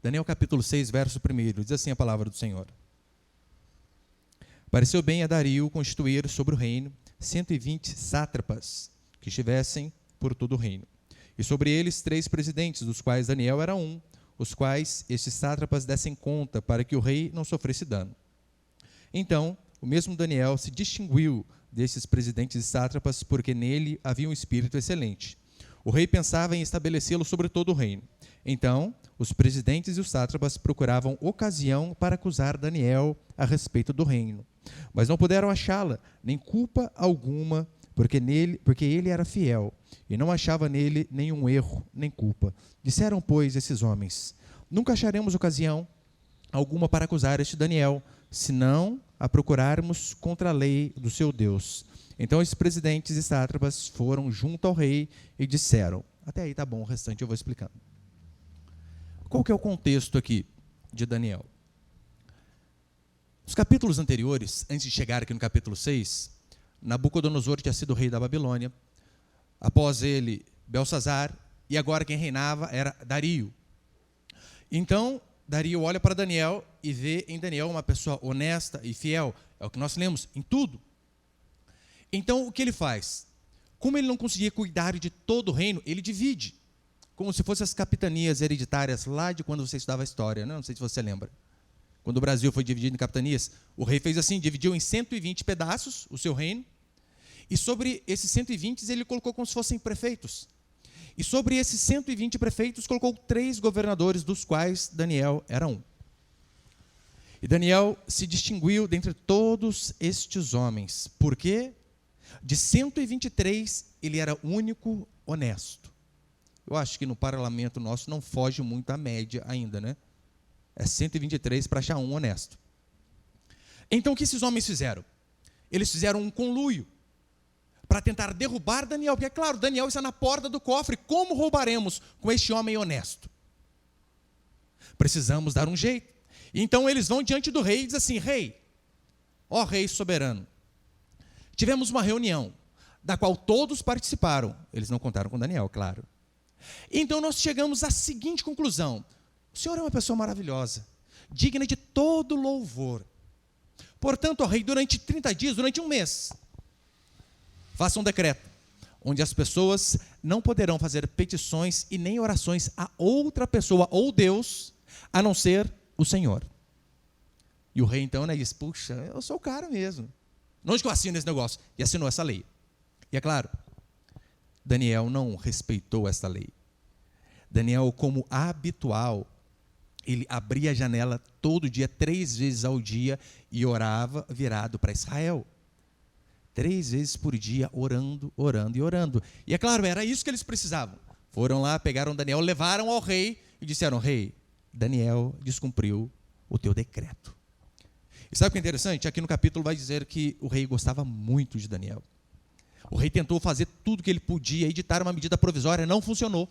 Daniel capítulo 6, verso 1, diz assim a palavra do Senhor. Pareceu bem a Dario constituir sobre o reino 120 sátrapas que estivessem por todo o reino. E sobre eles 3 presidentes, dos quais Daniel era um, os quais estes sátrapas dessem conta para que o rei não sofresse dano. Então, o mesmo Daniel se distinguiu desses presidentes e sátrapas porque nele havia um espírito excelente. O rei pensava em estabelecê-lo sobre todo o reino. Então, os presidentes e os sátrapas procuravam ocasião para acusar Daniel a respeito do reino. Mas não puderam achá-la, nem culpa alguma, porque ele era fiel, e não achava nele nenhum erro, nem culpa. Disseram, pois, esses homens: nunca acharemos ocasião alguma para acusar este Daniel, senão a procurarmos contra a lei do seu Deus. Então, esses presidentes e sátrapas foram junto ao rei e disseram... Até aí tá bom, o restante eu vou explicando. Qual que é o contexto aqui de Daniel? Nos capítulos anteriores, antes de chegar aqui no capítulo 6, Nabucodonosor tinha sido rei da Babilônia, após ele, Belsazar, e agora quem reinava era Dario. Então, Dario olha para Daniel e vê em Daniel uma pessoa honesta e fiel, é o que nós lemos, em tudo. Então, o que ele faz? Como ele não conseguia cuidar de todo o reino, ele divide, como se fossem as capitanias hereditárias lá de quando você estudava a história, né? Não sei se você lembra. Quando o Brasil foi dividido em capitanias, o rei fez assim, dividiu em 120 pedaços o seu reino, e sobre esses 120 ele colocou como se fossem prefeitos. E sobre esses 120 prefeitos colocou 3 governadores, dos quais Daniel era um. E Daniel se distinguiu dentre todos estes homens. Por quê? De 123, ele era o único honesto. Eu acho que no parlamento nosso não foge muito a média ainda, né? É 123 para achar um honesto. Então, o que esses homens fizeram? Eles fizeram um conluio para tentar derrubar Daniel, porque, é claro, Daniel está na porta do cofre. Como roubaremos com este homem honesto? Precisamos dar um jeito. Então, eles vão diante do rei e dizem assim: rei, ó rei soberano, tivemos uma reunião, da qual todos participaram. Eles não contaram com Daniel, claro. Então, nós chegamos à seguinte conclusão: o senhor é uma pessoa maravilhosa, digna de todo louvor. Portanto, ó rei, durante 30 dias, durante um mês, faça um decreto, onde as pessoas não poderão fazer petições e nem orações a outra pessoa ou Deus, a não ser o Senhor. E o rei então, né, diz: puxa, eu sou o cara mesmo. Onde que eu assino esse negócio? E assinou essa lei. E é claro, Daniel não respeitou essa lei. Daniel, como habitual, ele abria a janela todo dia, 3 vezes ao dia, e orava virado para Israel. 3 vezes por dia, orando, orando e orando. E é claro, era isso que eles precisavam. Foram lá, pegaram Daniel, levaram ao rei e disseram: rei, Daniel descumpriu o teu decreto. E sabe o que é interessante? Aqui no capítulo vai dizer que o rei gostava muito de Daniel. O rei tentou fazer tudo que ele podia, editar uma medida provisória, não funcionou.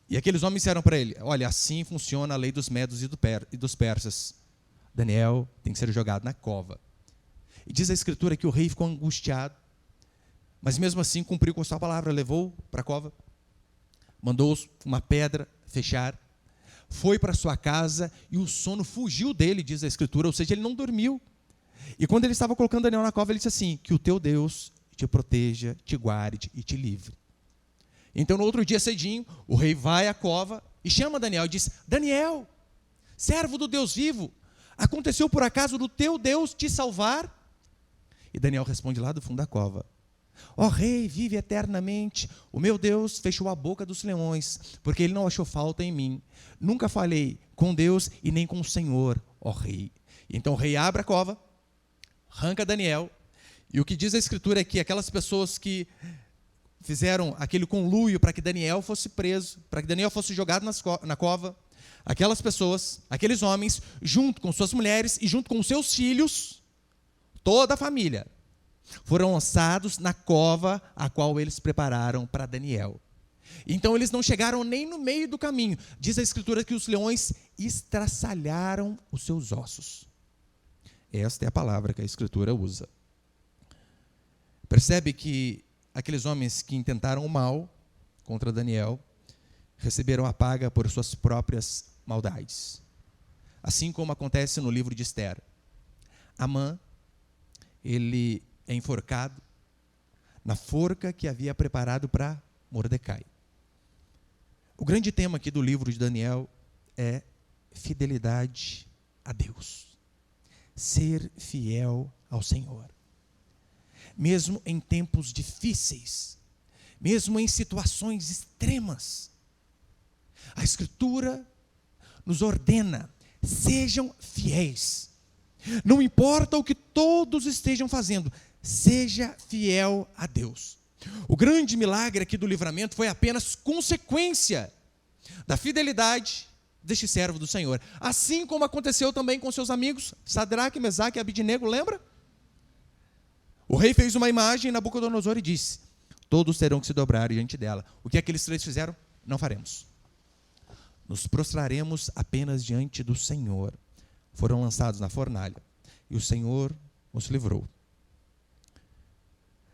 E aqueles homens disseram para ele: olha, assim funciona a lei dos medos e dos persas. Daniel tem que ser jogado na cova. E diz a escritura que o rei ficou angustiado, mas mesmo assim cumpriu com a sua palavra, levou para a cova, mandou uma pedra fechar, foi para sua casa e o sono fugiu dele, diz a escritura, ou seja, ele não dormiu. E quando ele estava colocando Daniel na cova, ele disse assim: que o teu Deus te proteja, te guarde e te livre. Então, no outro dia cedinho, o rei vai à cova e chama Daniel e diz: Daniel, servo do Deus vivo, aconteceu por acaso do teu Deus te salvar? E Daniel responde lá do fundo da cova: ó rei, vive eternamente, o meu Deus fechou a boca dos leões, porque ele não achou falta em mim. Nunca falei com Deus e nem com o Senhor, ó rei. Então o rei abre a cova, arranca Daniel, e o que diz a escritura é que aquelas pessoas que fizeram aquele conluio para que Daniel fosse preso, para que Daniel fosse jogado na cova, aquelas pessoas, aqueles homens, junto com suas mulheres e junto com seus filhos, toda a família, foram lançados na cova a qual eles prepararam para Daniel. Então eles não chegaram nem no meio do caminho. Diz a escritura que os leões estraçalharam os seus ossos. Esta é a palavra que a escritura usa. Percebe que aqueles homens que intentaram o mal contra Daniel receberão a paga por suas próprias maldades. Assim como acontece no livro de Esther. Amã, ele é enforcado na forca que havia preparado para Mordecai. O grande tema aqui do livro de Daniel é fidelidade a Deus. Ser fiel ao Senhor. Mesmo em tempos difíceis, mesmo em situações extremas, a Escritura nos ordena: sejam fiéis. Não importa o que todos estejam fazendo, seja fiel a Deus. O grande milagre aqui do livramento foi apenas consequência da fidelidade deste servo do Senhor. Assim como aconteceu também com seus amigos, Sadraque, Mesaque e Abidnego, lembra? O rei fez uma imagem em Nabucodonosor e disse: todos terão que se dobrar diante dela. O que aqueles três fizeram? Não faremos. Nos prostraremos apenas diante do Senhor. Foram lançados na fornalha e o Senhor os livrou.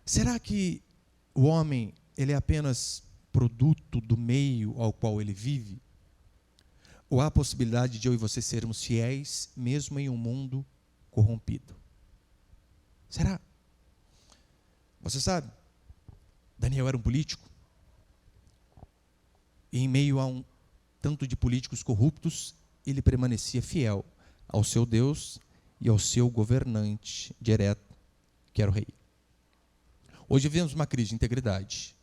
Será que o homem, ele é apenas produto do meio ao qual ele vive? Ou há a possibilidade de eu e você sermos fiéis, mesmo em um mundo corrompido? Será? Você sabe, Daniel era um político, e em meio a um tanto de políticos corruptos, ele permanecia fiel ao seu Deus e ao seu governante direto, que era o rei. Hoje vivemos uma crise de integridade.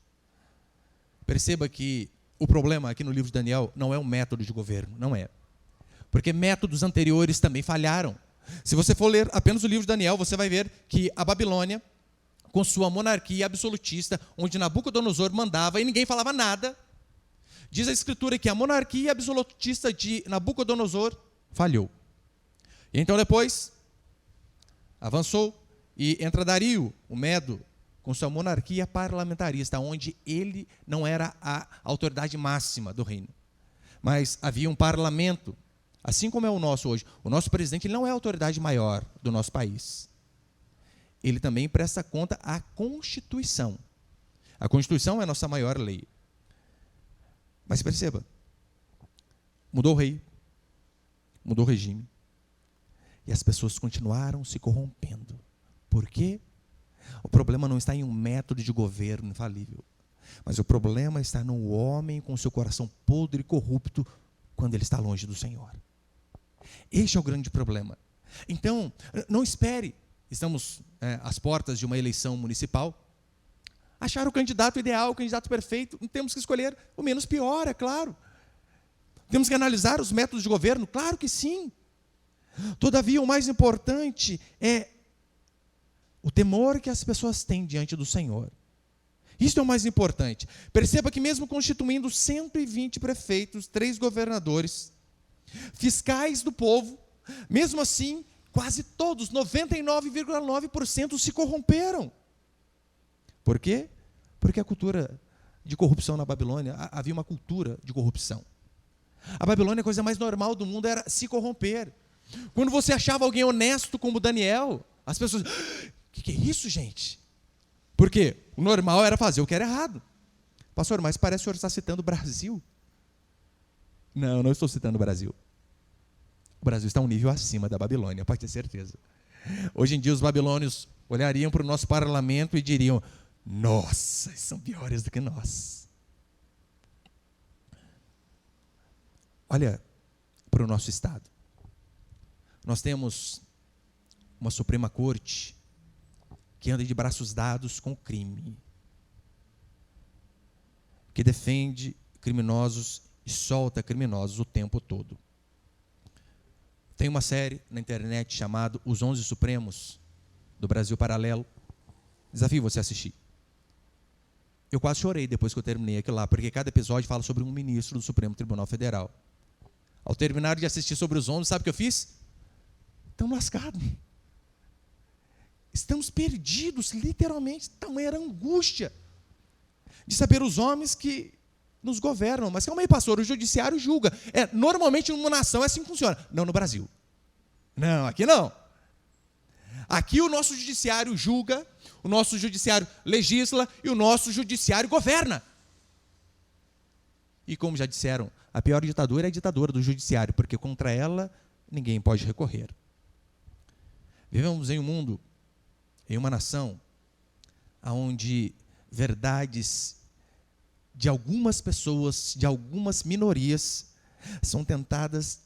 Perceba que o problema aqui no livro de Daniel não é um método de governo, não é. Porque métodos anteriores também falharam. Se você for ler apenas o livro de Daniel, você vai ver que a Babilônia, com sua monarquia absolutista, onde Nabucodonosor mandava e ninguém falava nada, diz a Escritura que a monarquia absolutista de Nabucodonosor falhou. E então depois, avançou e entra Dario, o Medo, com sua monarquia parlamentarista, onde ele não era a autoridade máxima do reino. Mas havia um parlamento, assim como é o nosso hoje. O nosso presidente, ele não é a autoridade maior do nosso país. Ele também presta conta à Constituição. A Constituição é a nossa maior lei. Mas perceba, mudou o rei, mudou o regime, e as pessoas continuaram se corrompendo. Por quê? O problema não está em um método de governo infalível, mas o problema está no homem com seu coração podre e corrupto quando ele está longe do Senhor. Este é o grande problema. Então, não espere, estamos às portas de uma eleição municipal, achar o candidato ideal, o candidato perfeito. Temos que escolher o menos pior, é claro. Temos que analisar os métodos de governo, claro que sim. Todavia, o mais importante é o temor que as pessoas têm diante do Senhor. Isso é o mais importante. Perceba que mesmo constituindo 120 prefeitos, 3 governadores, fiscais do povo, mesmo assim, quase todos, 99,9% se corromperam. Por quê? Porque a cultura de corrupção na Babilônia, havia uma cultura de corrupção. A Babilônia, a coisa mais normal do mundo era se corromper. Quando você achava alguém honesto como Daniel, as pessoas, o que é isso, gente? Por quê? O normal era fazer o que era errado. Pastor, mas parece que o senhor está citando o Brasil. Não, não estou citando o Brasil. O Brasil está um nível acima da Babilônia, pode ter certeza. Hoje em dia os babilônios olhariam para o nosso parlamento e diriam: nossa, eles são piores do que nós. Olha para o nosso estado. Nós temos uma Suprema Corte que anda de braços dados com o crime, que defende criminosos e solta criminosos o tempo todo. Tem uma série na internet chamada Os 11 Supremos do Brasil Paralelo. Desafio você a assistir. Eu quase chorei depois que eu terminei aquilo lá, porque cada episódio fala sobre um ministro do Supremo Tribunal Federal. Ao terminar de assistir sobre os 11, sabe o que eu fiz? Estamos lascados. Estamos perdidos, literalmente. Tamanha era a angústia de saber os homens que nos governam. Mas calma aí, pastor, o judiciário julga. Normalmente numa nação é assim que funciona. Não no Brasil. Não, aqui não. Aqui o nosso judiciário julga, o nosso judiciário legisla e o nosso judiciário governa. E como já disseram, a pior ditadura é a ditadura do judiciário, porque contra ela ninguém pode recorrer. Vivemos em um mundo, em uma nação, onde verdades de algumas pessoas, de algumas minorias, são tentadas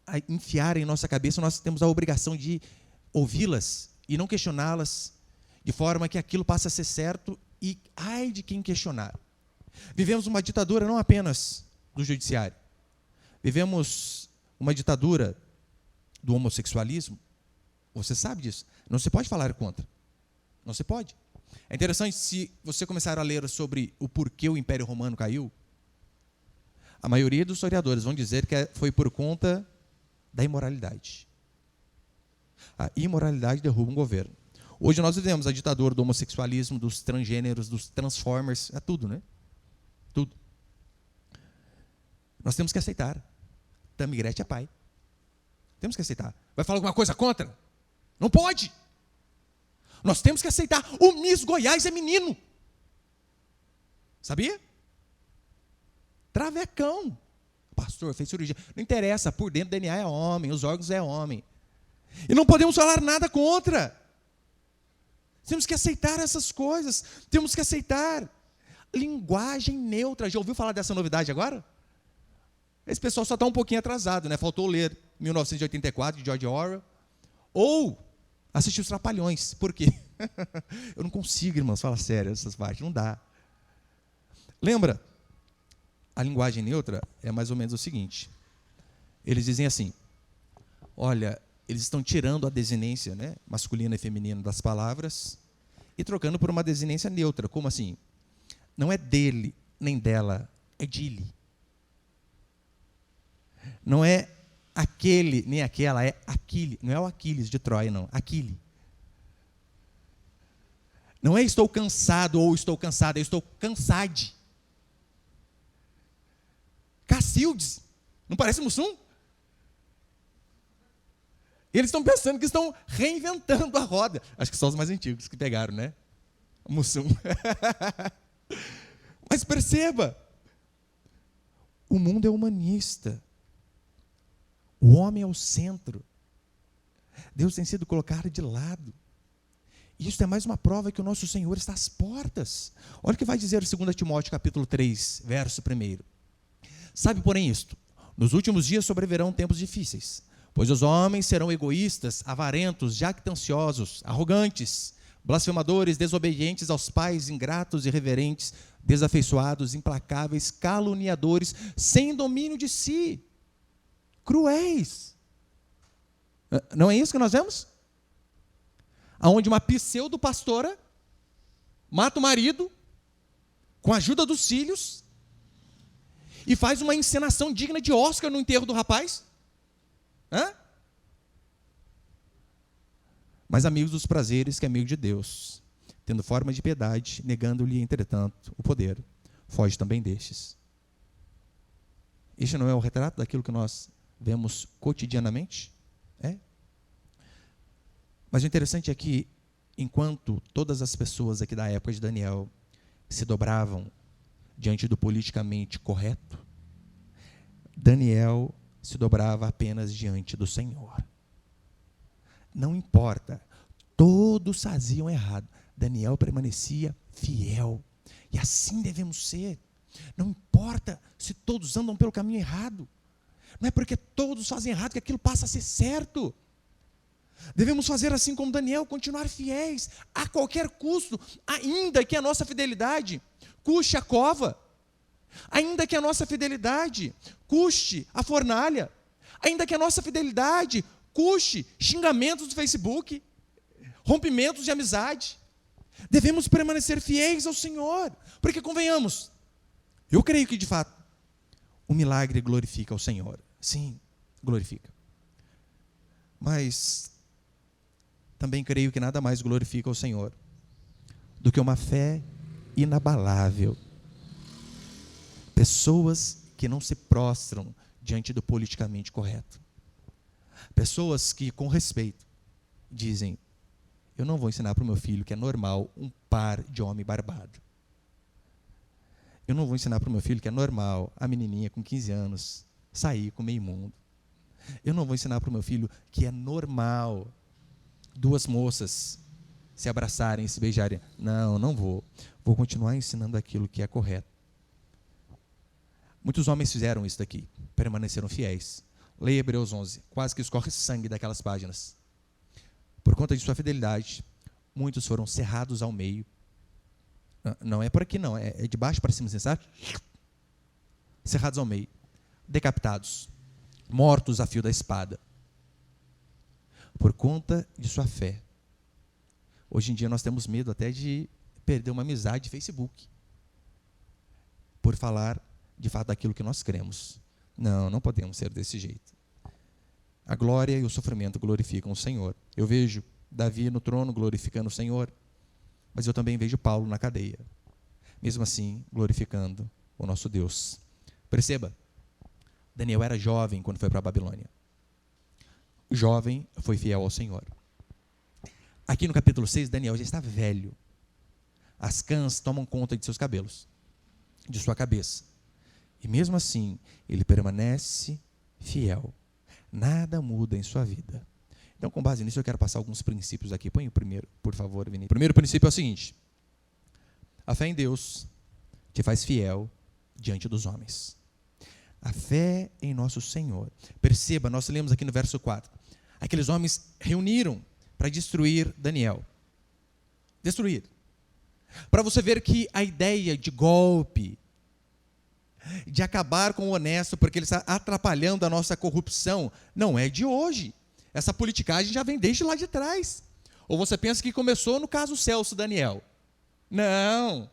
a enfiar em nossa cabeça. Nós temos a obrigação de ouvi-las e não questioná-las, de forma que aquilo passe a ser certo e ai de quem questionar. Vivemos uma ditadura não apenas do judiciário, vivemos uma ditadura do homossexualismo. Você sabe disso, não se pode falar contra, não se pode. É interessante, se você começar a ler sobre o porquê o Império Romano caiu, a maioria dos historiadores vão dizer que foi por conta da imoralidade. A imoralidade derruba um governo. Hoje nós vivemos a ditadura do homossexualismo, dos transgêneros, dos transformers, é tudo, né? Tudo. Nós temos que aceitar. Tammy é pai. Temos que aceitar. Vai falar alguma coisa contra? Não pode. Nós temos que aceitar. O Miss Goiás é menino. Sabia? Travecão. O pastor fez cirurgia. Não interessa, por dentro o DNA é homem, os órgãos é homem. E não podemos falar nada contra. Temos que aceitar essas coisas. Temos que aceitar. Linguagem neutra. Já ouviu falar dessa novidade agora? Esse pessoal só está um pouquinho atrasado, né? Faltou ler 1984, de George Orwell. Ou assistir Os Trapalhões. Por quê? Eu não consigo, irmãos, falar sério essas partes. Não dá. Lembra? A linguagem neutra é mais ou menos o seguinte. Eles dizem assim, olha, eles estão tirando a desinência, né, masculina e feminina das palavras e trocando por uma desinência neutra. Como assim? Não é dele nem dela, é dele. Não é aquele nem aquela, é aquele. Não é o Aquiles de Troia, não. Aquile. Não é estou cansado ou estou cansada, eu estou cansade. Cacildes. Não parece Mussum? Eles estão pensando que estão reinventando a roda. Acho que são os mais antigos que pegaram, né? Mussum. Mas perceba, o mundo é humanista. O homem é o centro. Deus tem sido colocado de lado. Isso é mais uma prova que o nosso Senhor está às portas. Olha o que vai dizer 2 Timóteo capítulo 3, verso 1. Sabe, porém, isto: nos últimos dias sobrevirão tempos difíceis, pois os homens serão egoístas, avarentos, jactanciosos, arrogantes, blasfemadores, desobedientes aos pais, ingratos, irreverentes, desafeiçoados, implacáveis, caluniadores, sem domínio de si, cruéis. Não é isso que nós vemos? Onde uma pseudo-pastora mata o marido com a ajuda dos filhos e faz uma encenação digna de Oscar no enterro do rapaz. Mas amigos dos prazeres, que é amigo de Deus, tendo forma de piedade, negando-lhe, entretanto, o poder, foge também destes. Este não é o retrato daquilo que nós vemos cotidianamente? É. Mas o interessante é que, enquanto todas as pessoas aqui da época de Daniel se dobravam diante do politicamente correto, Daniel se dobrava apenas diante do Senhor. Não importa, todos faziam errado, Daniel permanecia fiel, e assim devemos ser. Não importa se todos andam pelo caminho errado, não é porque todos fazem errado que aquilo passa a ser certo. Devemos fazer assim como Daniel, continuar fiéis a qualquer custo, ainda que a nossa fidelidade custe a cova, ainda que a nossa fidelidade custe a fornalha, ainda que a nossa fidelidade custe xingamentos do Facebook, rompimentos de amizade. Devemos permanecer fiéis ao Senhor, porque convenhamos, eu creio que de fato o milagre glorifica ao Senhor. Sim, glorifica. Mas também creio que nada mais glorifica ao Senhor do que uma fé inabalável. Pessoas que não se prostram diante do politicamente correto. Pessoas que, com respeito, dizem: eu não vou ensinar para o meu filho que é normal um par de homem barbado. Eu não vou ensinar para o meu filho que é normal a menininha com 15 anos sair com meio mundo. Eu não vou ensinar para o meu filho que é normal duas moças se abraçarem e se beijarem. Não, não vou. Vou continuar ensinando aquilo que é correto. Muitos homens fizeram isso daqui, permaneceram fiéis. Leia Hebreus 11, quase que escorre sangue daquelas páginas. Por conta de sua fidelidade, muitos foram cerrados ao meio. Não é por aqui não, é de baixo para cima, você sabe? Cerrados ao meio, decapitados, mortos a fio da espada. Por conta de sua fé. Hoje em dia nós temos medo até de perder uma amizade de Facebook. Por falar de fato daquilo que nós cremos. Não, não podemos ser desse jeito. A glória e o sofrimento glorificam o Senhor. Eu vejo Davi no trono glorificando o Senhor, mas eu também vejo Paulo na cadeia, mesmo assim glorificando o nosso Deus. Perceba, Daniel era jovem quando foi para a Babilônia. O jovem foi fiel ao Senhor. Aqui no capítulo 6, Daniel já está velho. As cãs tomam conta de seus cabelos, de sua cabeça. E mesmo assim, ele permanece fiel. Nada muda em sua vida. Então, com base nisso, eu quero passar alguns princípios aqui. Põe o primeiro, por favor, Vinícius. O primeiro princípio é o seguinte: a fé em Deus te faz fiel diante dos homens. A fé em nosso Senhor. Perceba, nós lemos aqui no verso 4. Aqueles homens reuniram para destruir Daniel. Destruir. Para você ver que a ideia de golpe, de acabar com o honesto, porque ele está atrapalhando a nossa corrupção, não é de hoje. Essa politicagem já vem desde lá de trás. Ou você pensa que começou no caso Celso Daniel? Não.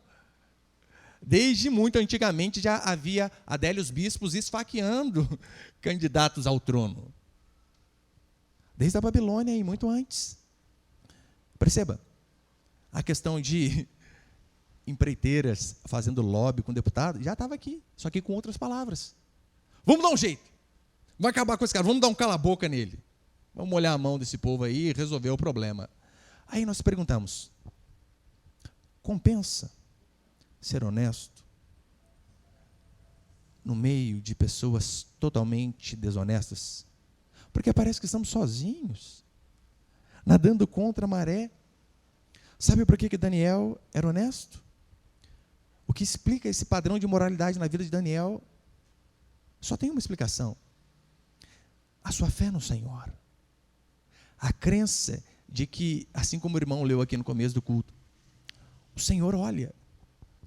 Desde muito antigamente já havia adélios bispos esfaqueando candidatos ao trono. Desde a Babilônia e muito antes. Perceba, a questão de empreiteiras fazendo lobby com deputado, já estava aqui, só que com outras palavras. Vamos dar um jeito, vai acabar com esse cara, vamos dar um cala-boca nele. Vamos molhar a mão desse povo aí e resolver o problema. Aí nós perguntamos, compensa ser honesto no meio de pessoas totalmente desonestas? Porque parece que estamos sozinhos, nadando contra a maré. Sabe por que Daniel era honesto? O que explica esse padrão de moralidade na vida de Daniel só tem uma explicação: a sua fé no Senhor. A crença de que, assim como o irmão leu aqui no começo do culto, o Senhor olha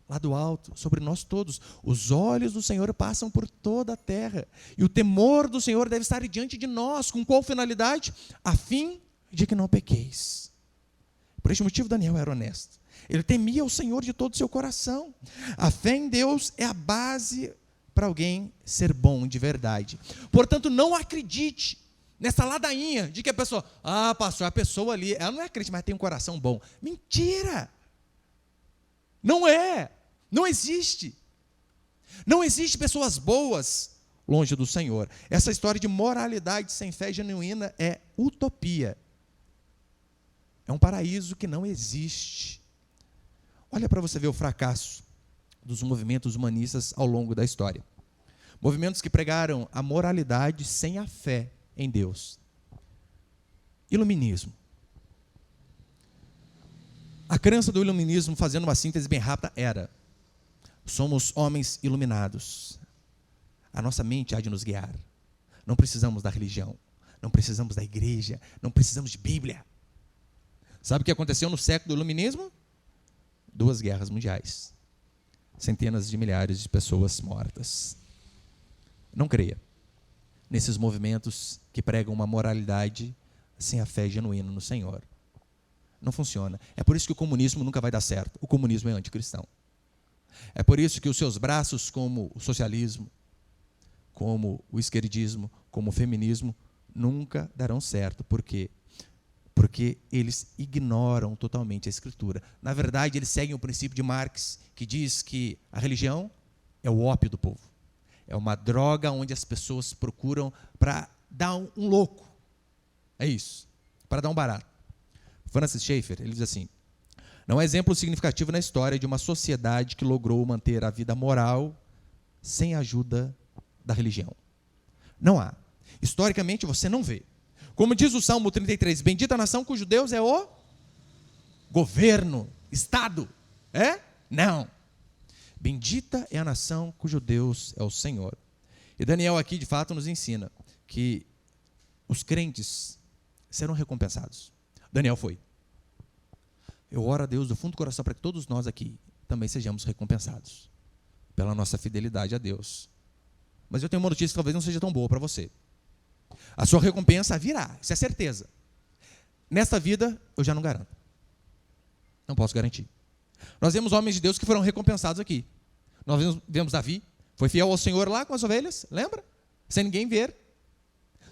lá do alto sobre nós todos. Os olhos do Senhor passam por toda a terra. E o temor do Senhor deve estar diante de nós. Com qual finalidade? A fim de que não pequeis. Por este motivo, Daniel era honesto. Ele temia o Senhor de todo o seu coração. A fé em Deus é a base para alguém ser bom de verdade. Portanto, não acredite nessa ladainha de que a pessoa, pastor, a pessoa ali, ela não é crente, mas tem um coração bom. Mentira! Não é. Não existe. Não existe pessoas boas longe do Senhor. Essa história de moralidade sem fé genuína é utopia. É um paraíso que não existe. Olha para você ver o fracasso dos movimentos humanistas ao longo da história. Movimentos que pregaram a moralidade sem a fé em Deus. Iluminismo. A crença do iluminismo, fazendo uma síntese bem rápida, era: somos homens iluminados. A nossa mente há de nos guiar. Não precisamos da religião, não precisamos da igreja, não precisamos de Bíblia. Sabe o que aconteceu no século do iluminismo? 2 guerras mundiais. Centenas de milhares de pessoas mortas. Não creia nesses movimentos que pregam uma moralidade sem a fé genuína no Senhor. Não funciona. É por isso que o comunismo nunca vai dar certo. O comunismo é anticristão. É por isso que os seus braços, como o socialismo, como o esquerdismo, como o feminismo, nunca darão certo. Por quê? Porque eles ignoram totalmente a Escritura. Na verdade, eles seguem o princípio de Marx, que diz que a religião é o ópio do povo. É uma droga onde as pessoas procuram para dar um louco. É isso, para dar um barato. Francis Schaeffer, ele diz assim: Não há exemplo significativo na história de uma sociedade que logrou manter a vida moral sem a ajuda da religião. Não há. Historicamente, você não vê. Como diz o Salmo 33, bendita a nação cujo Deus é o governo, Estado. É? Não. Bendita é a nação cujo Deus é o Senhor. E Daniel aqui, de fato, nos ensina que os crentes serão recompensados. Daniel foi. Eu oro a Deus do fundo do coração para que todos nós aqui também sejamos recompensados pela nossa fidelidade a Deus. Mas eu tenho uma notícia que talvez não seja tão boa para você. A sua recompensa virá, isso é certeza. Nesta vida, eu já não garanto. Não posso garantir. Nós vemos homens de Deus que foram recompensados aqui. Nós vemos Davi, foi fiel ao Senhor lá com as ovelhas, lembra? Sem ninguém ver.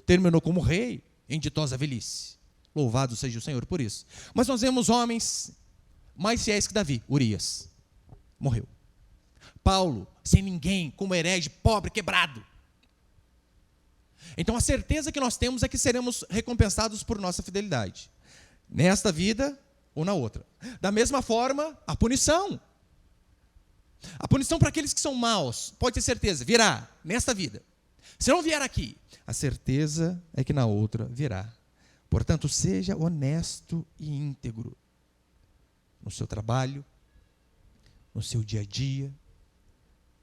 Terminou como rei em ditosa velhice. Louvado seja o Senhor por isso. Mas nós vemos homens mais fiéis que Davi, Urias. Morreu. Paulo, sem ninguém, como herege, pobre, quebrado. Então a certeza que nós temos é que seremos recompensados por nossa fidelidade. Nesta vida ou na outra. Da mesma forma, a punição. A punição para aqueles que são maus, pode ter certeza, virá nesta vida. Se não vier aqui, a certeza é que na outra virá. Portanto, seja honesto e íntegro no seu trabalho, no seu dia a dia,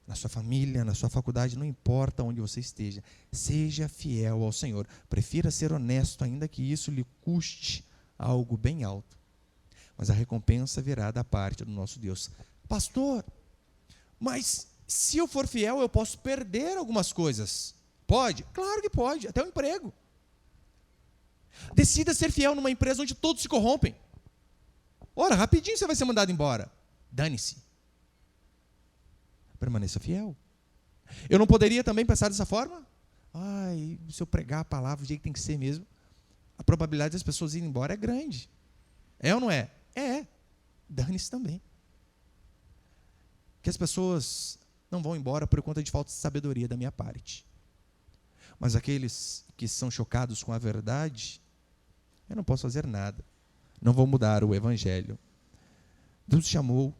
na sua família, na sua faculdade, não importa onde você esteja. Seja fiel ao Senhor. Prefira ser honesto, ainda que isso lhe custe algo bem alto. Mas a recompensa virá da parte do nosso Deus. Pastor, mas se eu for fiel, eu posso perder algumas coisas. Pode? Claro que pode, até o emprego. Decida ser fiel numa empresa onde todos se corrompem. Ora, rapidinho você vai ser mandado embora. Dane-se. Permaneça fiel. Eu não poderia também pensar dessa forma? Ai, se eu pregar a palavra do jeito que tem que ser mesmo, a probabilidade das pessoas irem embora é grande. É ou não é? É. Dane-se também. Que as pessoas não vão embora por conta de falta de sabedoria da minha parte. Mas aqueles que são chocados com a verdade, eu não posso fazer nada. Não vou mudar o evangelho. Deus te chamou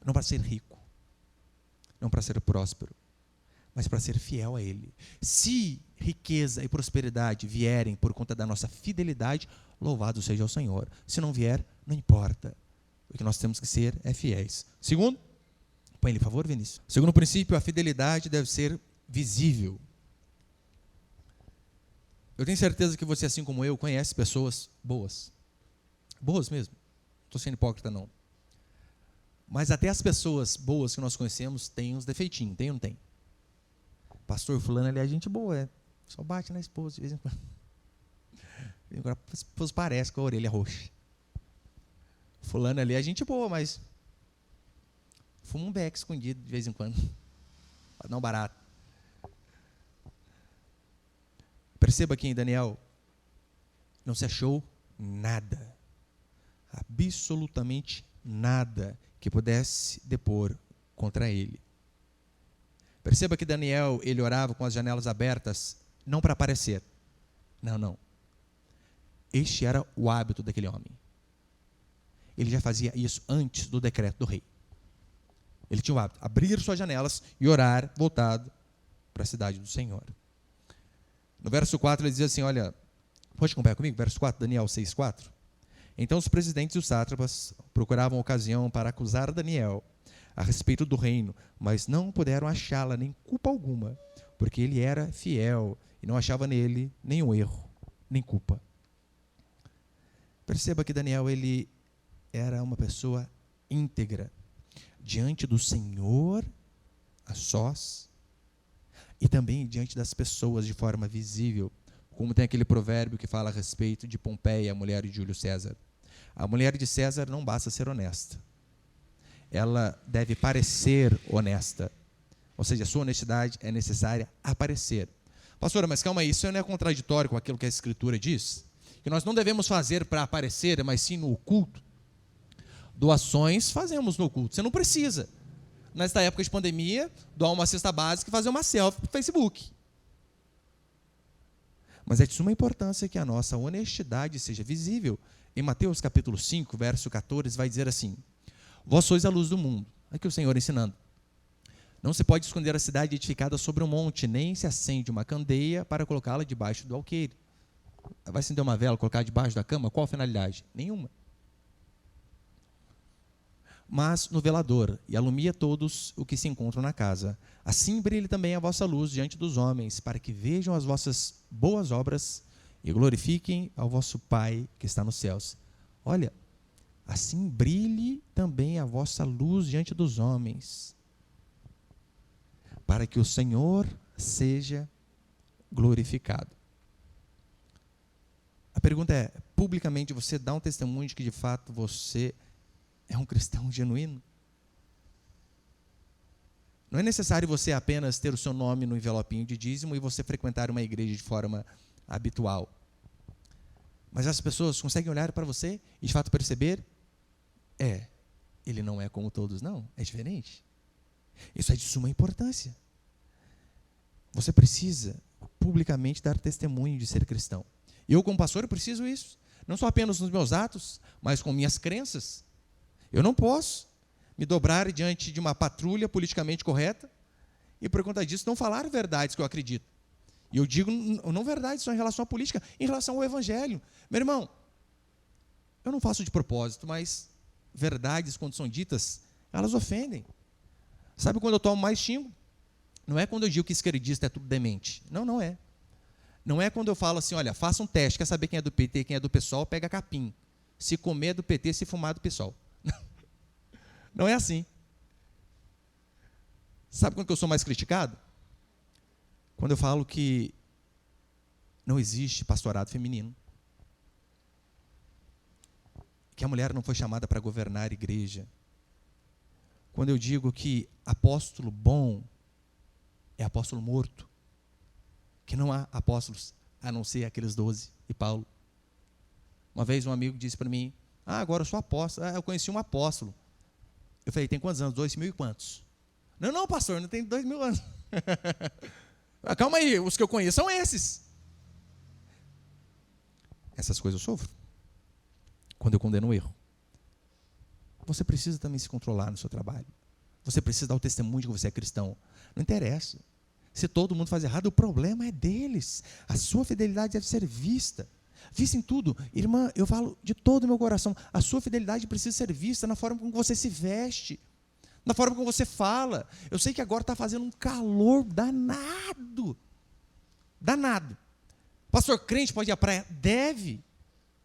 não para ser rico, não para ser próspero, mas para ser fiel a Ele. Se riqueza e prosperidade vierem por conta da nossa fidelidade, louvado seja o Senhor. Se não vier, não importa. O que nós temos que ser é fiéis. Segundo, põe-lhe favor, Vinícius. Segundo princípio, a fidelidade deve ser visível. Eu tenho certeza que você, assim como eu, conhece pessoas boas. Boas mesmo. Não estou sendo hipócrita, não. Mas até as pessoas boas que nós conhecemos têm uns defeitinhos, tem ou não tem? Pastor fulano, ele é gente boa, é. Só bate na esposa de vez em quando. Agora a esposa parece com a orelha roxa. Fulano ali é gente boa, mas fuma um beck escondido de vez em quando. Para dar um barato. Perceba que em Daniel não se achou nada, absolutamente nada que pudesse depor contra ele. Perceba que Daniel, ele orava com as janelas abertas, não para aparecer. Não. Este era o hábito daquele homem. Ele já fazia isso antes do decreto do rei. Ele tinha o hábito de abrir suas janelas e orar voltado para a cidade do Senhor. No verso 4 ele diz assim, olha, pode acompanhar comigo? Verso 4, Daniel 6,4. Então os presidentes e os sátrapas procuravam ocasião para acusar Daniel a respeito do reino, mas não puderam achá-la nem culpa alguma, porque ele era fiel e não achava nele nenhum erro, nem culpa. Perceba que Daniel, ele era uma pessoa íntegra, diante do Senhor, a sós, e também diante das pessoas de forma visível, como tem aquele provérbio que fala a respeito de Pompeia, a mulher de Júlio César. A mulher de César não basta ser honesta. Ela deve parecer honesta. Ou seja, a sua honestidade é necessária aparecer. Pastora, mas calma aí, isso não é contraditório com aquilo que a Escritura diz? Que nós não devemos fazer para aparecer, mas sim no oculto. Doações fazemos no oculto. Você não precisa, nesta época de pandemia, doar uma cesta básica e fazer uma selfie para o Facebook. Mas é de suma importância que a nossa honestidade seja visível. Em Mateus capítulo 5, verso 14, vai dizer assim: vós sois a luz do mundo. Aqui o Senhor ensinando. Não se pode esconder a cidade edificada sobre um monte, nem se acende uma candeia para colocá-la debaixo do alqueire. Vai acender uma vela, colocar debaixo da cama? Qual a finalidade? Nenhuma. Mas no velador, e alumia todos o que se encontram na casa. Assim brilhe também a vossa luz diante dos homens, para que vejam as vossas boas obras e glorifiquem ao vosso Pai que está nos céus. Olha, assim brilhe também a vossa luz diante dos homens, para que o Senhor seja glorificado. A pergunta é, publicamente você dá um testemunho de que de fato você é um cristão genuíno? Não é necessário você apenas ter o seu nome no envelopinho de dízimo e você frequentar uma igreja de forma habitual. Mas as pessoas conseguem olhar para você e de fato perceber, ele não é como todos, não, é diferente. Isso é de suma importância. Você precisa publicamente dar testemunho de ser cristão. Eu, como pastor, eu preciso isso. Não só apenas nos meus atos, mas com minhas crenças. Eu não posso me dobrar diante de uma patrulha politicamente correta e, por conta disso, não falar verdades que eu acredito. E eu digo não verdades só em relação à política, em relação ao evangelho. Meu irmão, eu não faço de propósito, mas verdades, quando são ditas, elas ofendem. Sabe quando eu tomo mais xingo? Não é quando eu digo que esquerdista é tudo demente. Não, não é. Não é quando eu falo assim, olha, faça um teste, quer saber quem é do PT e quem é do PSOL, pega capim. Se comer é do PT, se fumar é do PSOL. Não é assim. Sabe quando eu sou mais criticado? Quando eu falo que não existe pastorado feminino. Que a mulher não foi chamada para governar a igreja. Quando eu digo que apóstolo bom é apóstolo morto. Que não há apóstolos a não ser aqueles 12 e Paulo. Uma vez um amigo disse para mim, agora eu sou apóstolo. Eu conheci um apóstolo. Eu falei, tem quantos anos? 2.000 e quantos? Não, pastor, não tem 2.000 anos. Calma aí, os que eu conheço são esses. Essas coisas eu sofro. Quando eu condeno o erro. Você precisa também se controlar no seu trabalho. Você precisa dar o testemunho de que você é cristão. Não interessa. Se todo mundo faz errado, o problema é deles. A sua fidelidade deve ser vista. Vista em tudo. Irmã, eu falo de todo o meu coração. A sua fidelidade precisa ser vista na forma como você se veste. Na forma como você fala. Eu sei que agora está fazendo um calor danado. Danado. Pastor, crente pode ir à praia? Deve.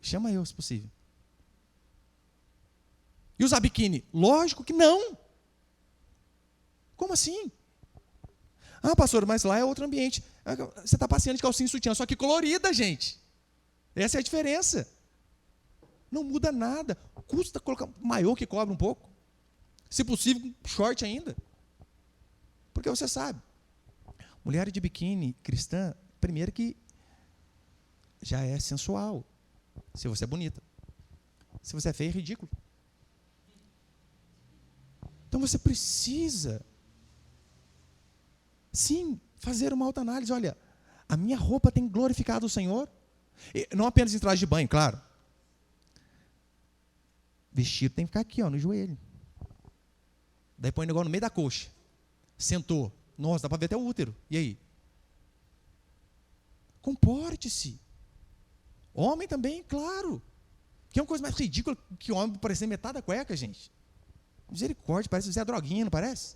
Chama eu, se possível. E usar biquíni? Lógico que não. Como assim? Pastor, mas lá é outro ambiente. Você está passeando de calcinha e sutiã, só que colorida, gente. Essa é a diferença. Não muda nada. Custa colocar maiô que cobre um pouco. Se possível, short ainda. Porque você sabe, mulher de biquíni cristã, primeiro que já é sensual. Se você é bonita. Se você é feia, é ridículo. Então você precisa, sim, fazer uma autoanálise. Olha, a minha roupa tem glorificado o Senhor? E não apenas em traje de banho, claro. Vestido tem que ficar aqui, no joelho. Daí põe o negócio no meio da coxa. Sentou. Nossa, dá para ver até o útero. E aí? Comporte-se. Homem também, claro. Que é uma coisa mais ridícula que o homem parecer metade da cueca, gente. Misericórdia, parece que você é droguinha, não parece?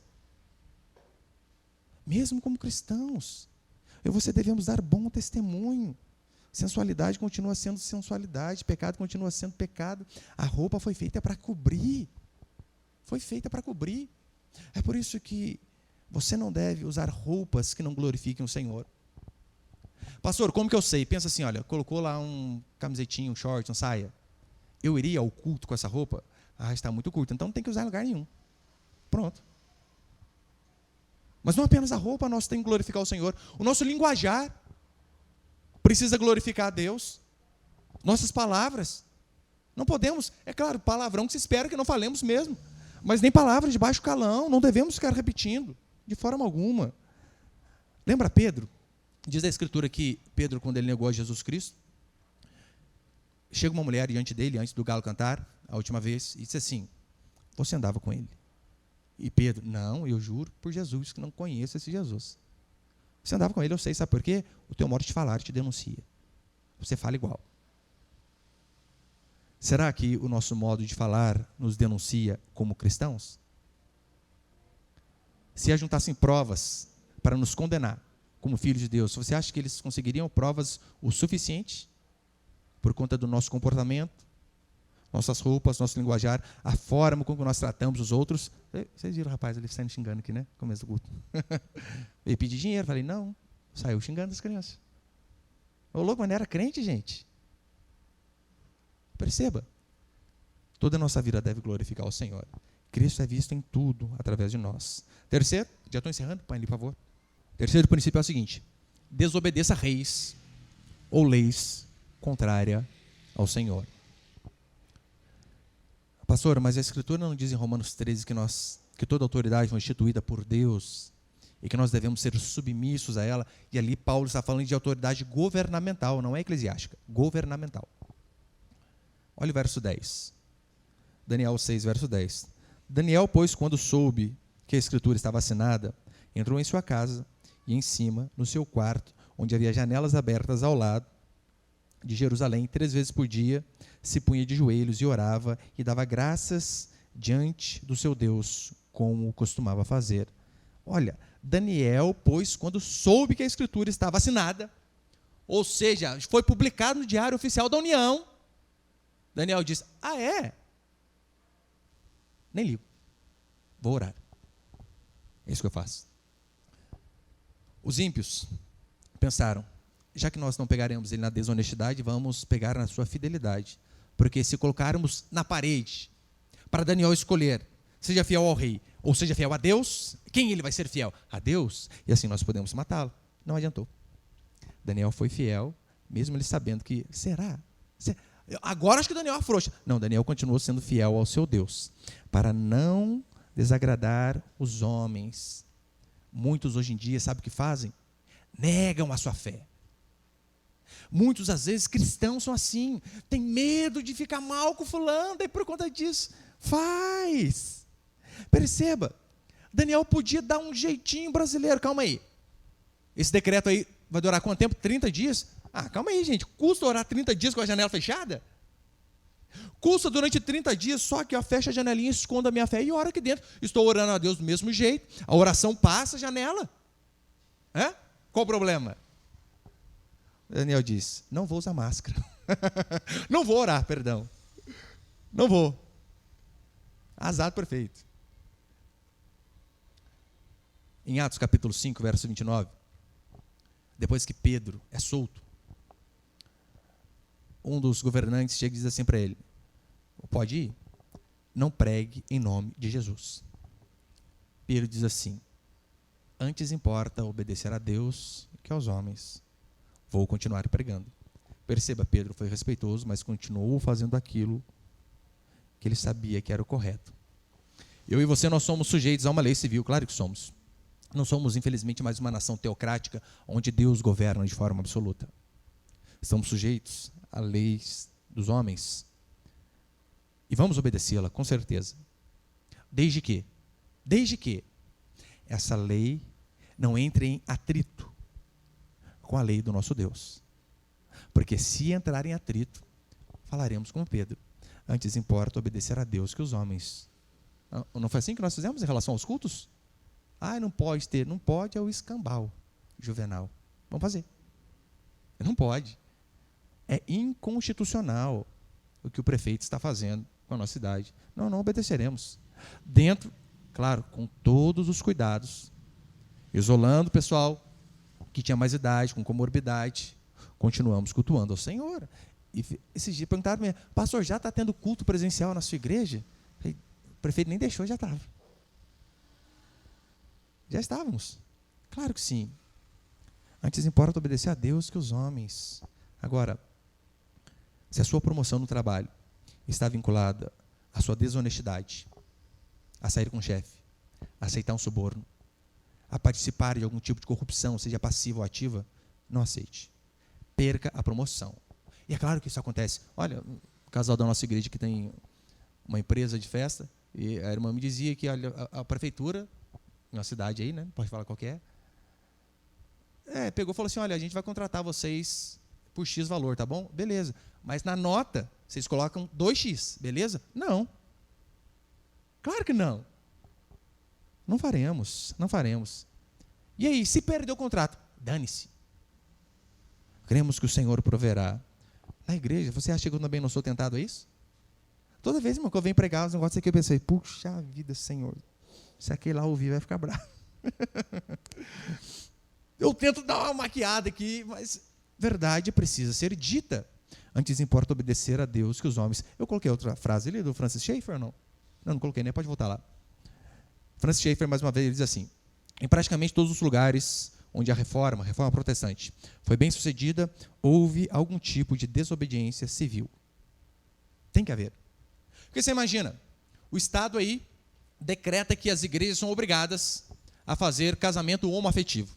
Mesmo como cristãos, eu e você devemos dar bom testemunho. Sensualidade continua sendo sensualidade, pecado continua sendo pecado. A roupa foi feita para cobrir. Foi feita para cobrir. É por isso que você não deve usar roupas que não glorifiquem o Senhor. Pastor, como que eu sei? Pensa assim, olha, colocou lá um camisetinho, um short, uma saia. Eu iria ao culto com essa roupa? Está muito curto, então não tem que usar em lugar nenhum. Pronto. Mas não apenas a roupa, nós temos que glorificar o Senhor. O nosso linguajar precisa glorificar a Deus. Nossas palavras. Não podemos, é claro, palavrão que se espera que não falemos mesmo. Mas nem palavras de baixo calão, não devemos ficar repetindo, de forma alguma. Lembra Pedro? Diz a Escritura que Pedro, quando ele negou a Jesus Cristo, chega uma mulher diante dele, antes do galo cantar, a última vez, e disse assim: você andava com ele? E Pedro: não, eu juro por Jesus que não conheço esse Jesus. Você andava com ele, eu sei, sabe por quê? O teu modo de falar te denuncia. Você fala igual. Será que o nosso modo de falar nos denuncia como cristãos? Se ajuntassem provas para nos condenar como filhos de Deus, você acha que eles conseguiriam provas o suficiente por conta do nosso comportamento, nossas roupas, nosso linguajar, a forma como nós tratamos os outros? Vocês viram o rapaz ali saindo xingando aqui, né? Começo do culto. Ele pediu dinheiro, falei: não, saiu xingando as crianças. Ô louco, mas não era crente, gente. Perceba, toda a nossa vida deve glorificar o Senhor. Cristo é visto em tudo através de nós. Terceiro, já estou encerrando, pai, por favor. Terceiro princípio é o seguinte: desobedeça a reis ou leis contrária ao Senhor. Pastor, mas a Escritura não diz em Romanos 13 que toda autoridade foi instituída por Deus e que nós devemos ser submissos a ela? E ali Paulo está falando de autoridade governamental, não é eclesiástica, governamental. Olha o verso 10. Daniel 6, verso 10. Daniel, pois, quando soube que a Escritura estava assinada, entrou em sua casa e em cima, no seu quarto, onde havia janelas abertas ao lado de Jerusalém, 3 vezes por dia, se punha de joelhos e orava e dava graças diante do seu Deus, como costumava fazer. Olha, Daniel, pois, quando soube que a Escritura estava assinada, ou seja, foi publicado no Diário Oficial da União, Daniel diz: ah, é? Nem ligo, vou orar. É isso que eu faço. Os ímpios pensaram: já que nós não pegaremos ele na desonestidade, vamos pegar na sua fidelidade. Porque se colocarmos na parede para Daniel escolher, seja fiel ao rei ou seja fiel a Deus, quem ele vai ser fiel? A Deus. E assim nós podemos matá-lo. Não adiantou. Daniel foi fiel, mesmo ele sabendo que, será? Agora acho que Daniel afrouxa. Não, Daniel continuou sendo fiel ao seu Deus, para não desagradar os homens. Muitos hoje em dia, sabe o que fazem? Negam a sua fé. Muitos, às vezes, cristãos são assim, tem medo de ficar mal com fulano, e por conta disso, faz. Perceba, Daniel podia dar um jeitinho brasileiro. Calma aí, esse decreto aí vai durar quanto tempo? 30 dias? Ah, calma aí, gente, custa orar 30 dias com a janela fechada? Custa durante 30 dias, só que eu fecho a janelinha, escondo a minha fé e oro aqui dentro. Estou orando a Deus do mesmo jeito, a oração passa a janela. Qual o problema? Daniel diz: não vou usar máscara. Não vou orar, perdão. Não vou. Azar perfeito. Em Atos capítulo 5, verso 29, depois que Pedro é solto, um dos governantes chega e diz assim para ele: pode ir, não pregue em nome de Jesus. Pedro diz assim: antes importa obedecer a Deus que aos homens. Vou continuar pregando. Perceba, Pedro foi respeitoso, mas continuou fazendo aquilo que ele sabia que era o correto. Eu e você, nós somos sujeitos a uma lei civil, claro que somos. Não somos, infelizmente, mais uma nação teocrática, onde Deus governa de forma absoluta. Estamos sujeitos a leis dos homens. E vamos obedecê-la, com certeza. Desde que essa lei não entre em atrito com a lei do nosso Deus. Porque se entrar em atrito, falaremos como Pedro: antes importa obedecer a Deus que os homens. Não foi assim que nós fizemos em relação aos cultos? Não pode ter. Não pode, é o escambau juvenal. Vamos fazer. Não pode. É inconstitucional o que o prefeito está fazendo com a nossa cidade. Não obedeceremos. Dentro, claro, com todos os cuidados, isolando o pessoal que tinha mais idade, com comorbidade, continuamos cultuando ao Senhor. E esses dias perguntaram: pastor, já está tendo culto presencial na sua igreja? O prefeito nem deixou, já estava. Já estávamos. Claro que sim. Antes importa obedecer a Deus que os homens. Agora, se a sua promoção no trabalho está vinculada à sua desonestidade, a sair com o chefe, a aceitar um suborno, a participar de algum tipo de corrupção, seja passiva ou ativa, não aceite. Perca a promoção. E é claro que isso acontece. Olha, o casal da nossa igreja que tem uma empresa de festa, e a irmã me dizia que olha, a prefeitura, em uma cidade aí, né, pode falar qualquer, pegou e falou assim, olha, a gente vai contratar vocês por X valor, tá bom? Beleza. Mas na nota, vocês colocam 2x, beleza? Não. Claro que não. Não faremos, não faremos. E aí, se perder o contrato? Dane-se. Cremos que o Senhor proverá. Na igreja, você acha que eu também não sou tentado a isso? Toda vez, irmão, que eu venho pregar os negócios aqui, eu pensei, puxa vida, Senhor, se aquele lá ouvir, vai ficar bravo. Eu tento dar uma maquiada aqui, mas verdade precisa ser dita. Antes importa obedecer a Deus que os homens... Eu coloquei outra frase ali do Francis Schaeffer, não? Não coloquei, né? Pode voltar lá. Francis Schaeffer, mais uma vez, ele diz assim, em praticamente todos os lugares onde a reforma protestante, foi bem sucedida, houve algum tipo de desobediência civil. Tem que haver. Porque você imagina, o Estado aí decreta que as igrejas são obrigadas a fazer casamento homoafetivo.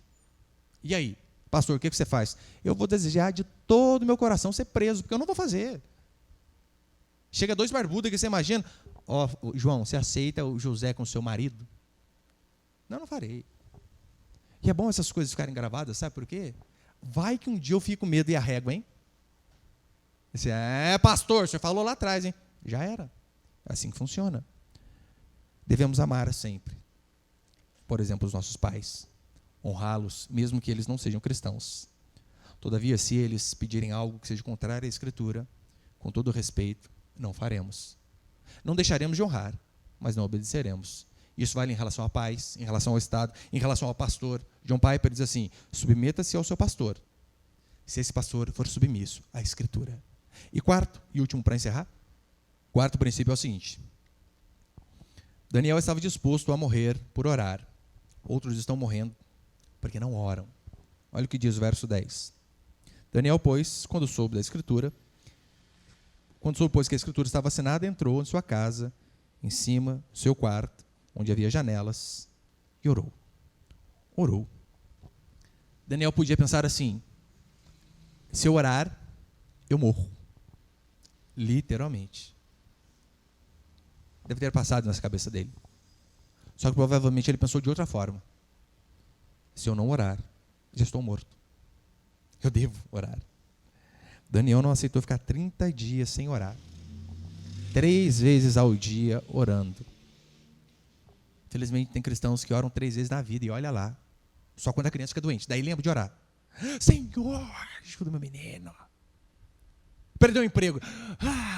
E aí, pastor, o que você faz? Eu vou desejar de todo o meu coração ser preso, porque eu não vou fazer. Chega 2 barbudos que você imagina, João, você aceita o José com o seu marido? Não farei. E é bom essas coisas ficarem gravadas, sabe por quê? Vai que um dia eu fico com medo e arrego, hein? Você, pastor, você falou lá atrás, hein? Já era. É assim que funciona. Devemos amar sempre. Por exemplo, os nossos pais. Honrá-los, mesmo que eles não sejam cristãos. Todavia, se eles pedirem algo que seja contrário à Escritura, com todo respeito, não faremos. Não deixaremos de honrar, mas não obedeceremos. Isso vale em relação a pais, em relação ao Estado, em relação ao pastor. John Piper diz assim, submeta-se ao seu pastor, se esse pastor for submisso à Escritura. E quarto, e último para encerrar, quarto princípio é o seguinte, Daniel estava disposto a morrer por orar, outros estão morrendo porque não oram. Olha o que diz o verso 10. Daniel, pois, quando soube que a Escritura estava assinada, entrou em sua casa, em cima do seu quarto, onde havia janelas, e orou. Orou. Daniel podia pensar assim, se eu orar, eu morro. Literalmente. Deve ter passado nessa cabeça dele. Só que provavelmente ele pensou de outra forma. Se eu não orar, já estou morto. Eu devo orar. Daniel não aceitou ficar 30 dias sem orar. 3 vezes ao dia orando. Infelizmente tem cristãos que oram 3 vezes na vida e olha lá. Só quando a criança fica doente. Daí lembra de orar. Senhor, ajuda meu menino. Perdeu o emprego.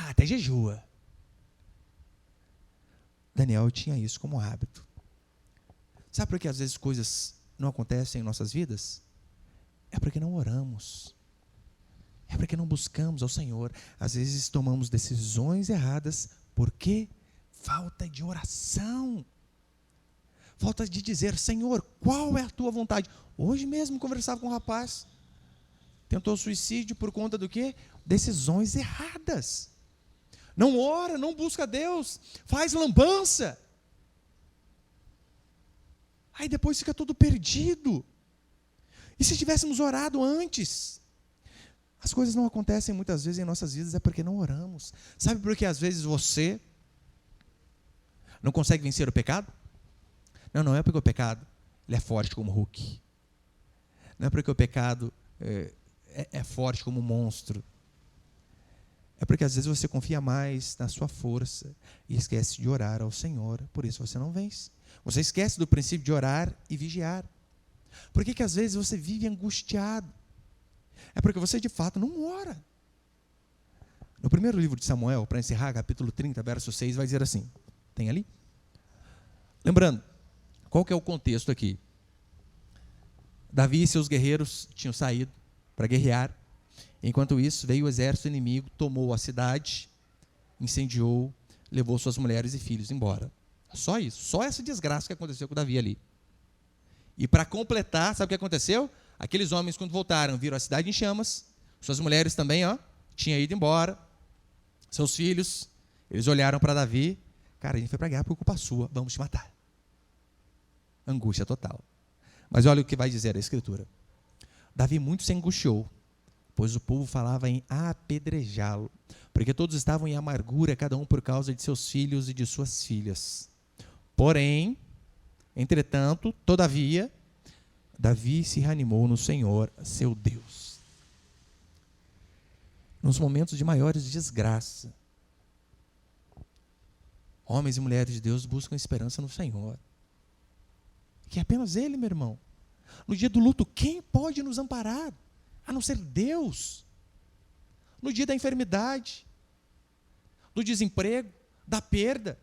Até jejua. Daniel tinha isso como hábito. Sabe por que às vezes coisas não acontecem em nossas vidas? É porque não oramos. É porque não buscamos ao Senhor. Às vezes tomamos decisões erradas. Por quê? Falta de oração. Falta de dizer, Senhor, qual é a tua vontade? Hoje mesmo conversava com um rapaz. Tentou suicídio por conta do quê? Decisões erradas. Não ora, não busca Deus. Faz lambança. Aí depois fica todo perdido. E se tivéssemos orado antes? As coisas não acontecem muitas vezes em nossas vidas, é porque não oramos. Sabe por que às vezes você não consegue vencer o pecado? Não é porque o pecado ele é forte como Hulk. Não é porque o pecado é forte como um monstro. É porque às vezes você confia mais na sua força e esquece de orar ao Senhor. Por isso você não vence. Você esquece do princípio de orar e vigiar. Por que às vezes você vive angustiado? É porque você de fato não ora. No primeiro livro de Samuel, para encerrar, capítulo 30, verso 6, vai dizer assim. Tem ali? Lembrando, qual que é o contexto aqui? Davi e seus guerreiros tinham saído para guerrear. Enquanto isso, veio o exército inimigo, tomou a cidade, incendiou, levou suas mulheres e filhos embora. Só isso, só essa desgraça que aconteceu com Davi ali. E para completar, sabe o que aconteceu? Aqueles homens, quando voltaram, viram a cidade em chamas, suas mulheres também, tinham ido embora, seus filhos, eles olharam para Davi, cara, a gente foi para a guerra por culpa sua, vamos te matar. Angústia total. Mas olha o que vai dizer a Escritura. Davi muito se angustiou, pois o povo falava em apedrejá-lo, porque todos estavam em amargura, cada um por causa de seus filhos e de suas filhas. Porém, entretanto, todavia, Davi se reanimou no Senhor, seu Deus. Nos momentos de maiores desgraça, homens e mulheres de Deus buscam esperança no Senhor. Que é apenas Ele, meu irmão. No dia do luto, quem pode nos amparar? A não ser Deus. No dia da enfermidade, do desemprego, da perda.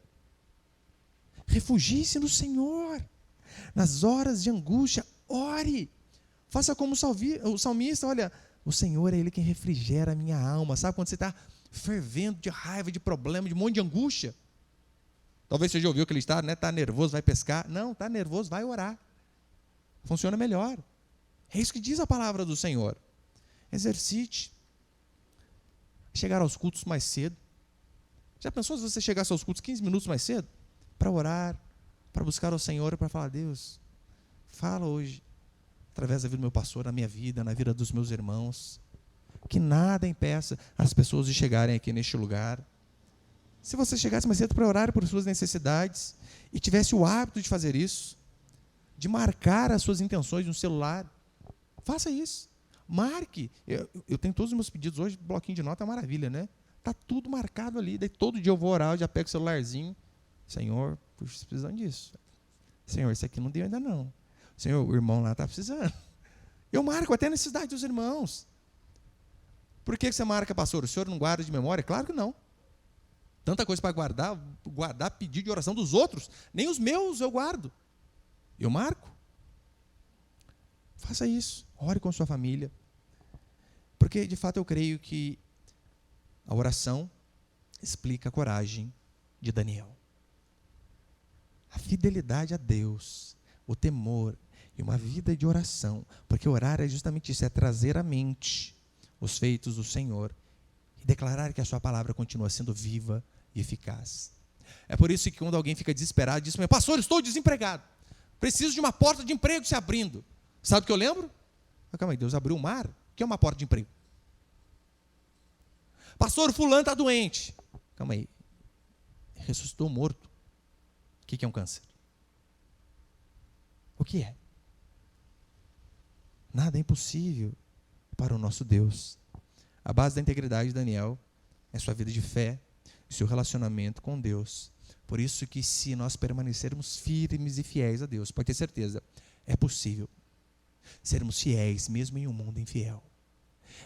Refugie-se no Senhor. Nas horas de angústia, ore. Faça como o salmista, olha, o Senhor é Ele quem refrigera a minha alma. Sabe quando você está fervendo de raiva, de problema, de um monte de angústia? Talvez você já ouviu que ele está, né? Está nervoso, vai pescar. Não, está nervoso, vai orar. Funciona melhor. É isso que diz a palavra do Senhor. Exercite. Chegar aos cultos mais cedo. Já pensou se você chegasse aos cultos 15 minutos mais cedo? Para orar, para buscar ao Senhor e para falar, Deus, fala hoje, através da vida do meu pastor, na minha vida, na vida dos meus irmãos, que nada impeça as pessoas de chegarem aqui neste lugar. Se você chegasse mais cedo para orar por suas necessidades e tivesse o hábito de fazer isso, de marcar as suas intenções no celular, faça isso. Marque. Eu tenho todos os meus pedidos hoje, bloquinho de nota é uma maravilha, né? Está tudo marcado ali. Daí todo dia eu vou orar, eu já pego o celularzinho. Senhor, puxa, precisando disso. Senhor, isso aqui não deu ainda não. Senhor, o irmão lá está precisando. Eu marco até a necessidade dos irmãos. Por que você marca, pastor? O senhor não guarda de memória? Claro que não. Tanta coisa para guardar pedido de oração dos outros. Nem os meus eu guardo. Eu marco. Faça isso. Ore com sua família. Porque, de fato, eu creio que a oração explica a coragem de Daniel. A fidelidade a Deus, o temor e uma vida de oração. Porque orar é justamente isso, é trazer à mente os feitos do Senhor e declarar que a sua palavra continua sendo viva e eficaz. É por isso que quando alguém fica desesperado, diz, pastor, estou desempregado. Preciso de uma porta de emprego se abrindo. Sabe o que eu lembro? Calma aí, Deus abriu o mar? O que é uma porta de emprego? Pastor, fulano está doente. Calma aí. Ressuscitou morto. O que é um câncer? O que é? Nada é impossível para o nosso Deus. A base da integridade de Daniel é sua vida de fé e seu relacionamento com Deus. Por isso que se nós permanecermos firmes e fiéis a Deus, pode ter certeza, é possível sermos fiéis mesmo em um mundo infiel.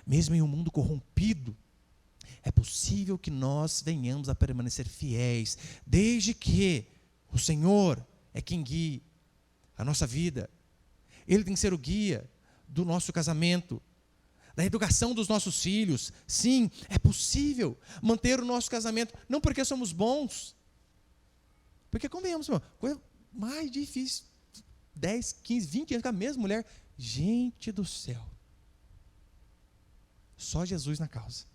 Mesmo em um mundo corrompido, é possível que nós venhamos a permanecer fiéis, desde que o Senhor é quem guia a nossa vida. Ele tem que ser o guia do nosso casamento, da educação dos nossos filhos. Sim, é possível manter o nosso casamento, não porque somos bons, porque convenhamos, irmão, coisa mais difícil, 10, 15, 20 anos com a mesma mulher. Gente do céu, só Jesus na causa.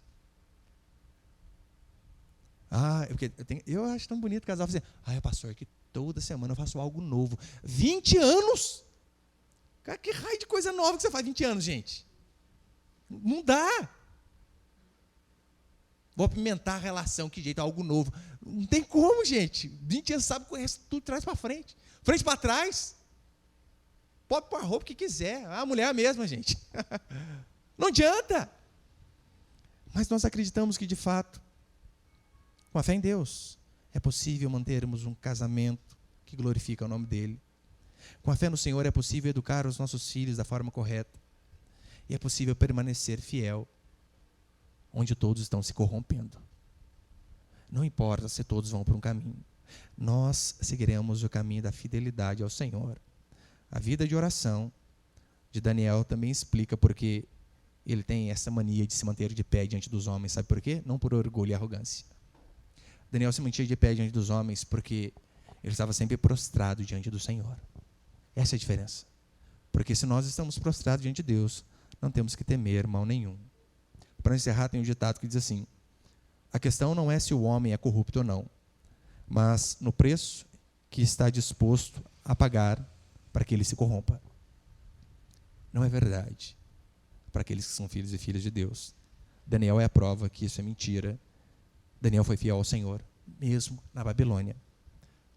Eu acho tão bonito o casal fazer, pastor, que toda semana eu faço algo novo. 20 anos? Cara, que raio de coisa nova que você faz 20 anos, gente? Não dá. Vou apimentar a relação, que jeito, algo novo. Não tem como, gente. 20 anos sabe, conhece tudo de trás para frente. Frente para trás. Pode pôr a roupa que quiser. A mulher é a mesma, gente. Não adianta. Mas nós acreditamos que, de fato, com a fé em Deus, é possível mantermos um casamento que glorifica o nome dEle. Com a fé no Senhor é possível educar os nossos filhos da forma correta. E é possível permanecer fiel onde todos estão se corrompendo. Não importa se todos vão por um caminho. Nós seguiremos o caminho da fidelidade ao Senhor. A vida de oração de Daniel também explica porque ele tem essa mania de se manter de pé diante dos homens. Sabe por quê? Não por orgulho e arrogância. Daniel se mantinha de pé diante dos homens porque ele estava sempre prostrado diante do Senhor. Essa é a diferença. Porque se nós estamos prostrados diante de Deus, não temos que temer mal nenhum. Para encerrar, tem um ditado que diz assim: a questão não é se o homem é corrupto ou não, mas no preço que está disposto a pagar para que ele se corrompa. Não é verdade. para aqueles que são filhos e filhas de Deus. Daniel é a prova que isso é mentira. Daniel foi fiel ao Senhor, mesmo na Babilônia.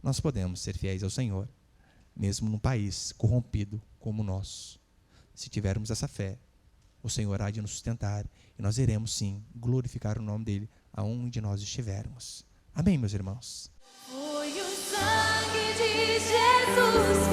Nós podemos ser fiéis ao Senhor, mesmo num país corrompido como o nosso. Se tivermos essa fé, o Senhor há de nos sustentar e nós iremos sim glorificar o nome dEle aonde nós estivermos. Amém, meus irmãos? Foi o sangue de Jesus.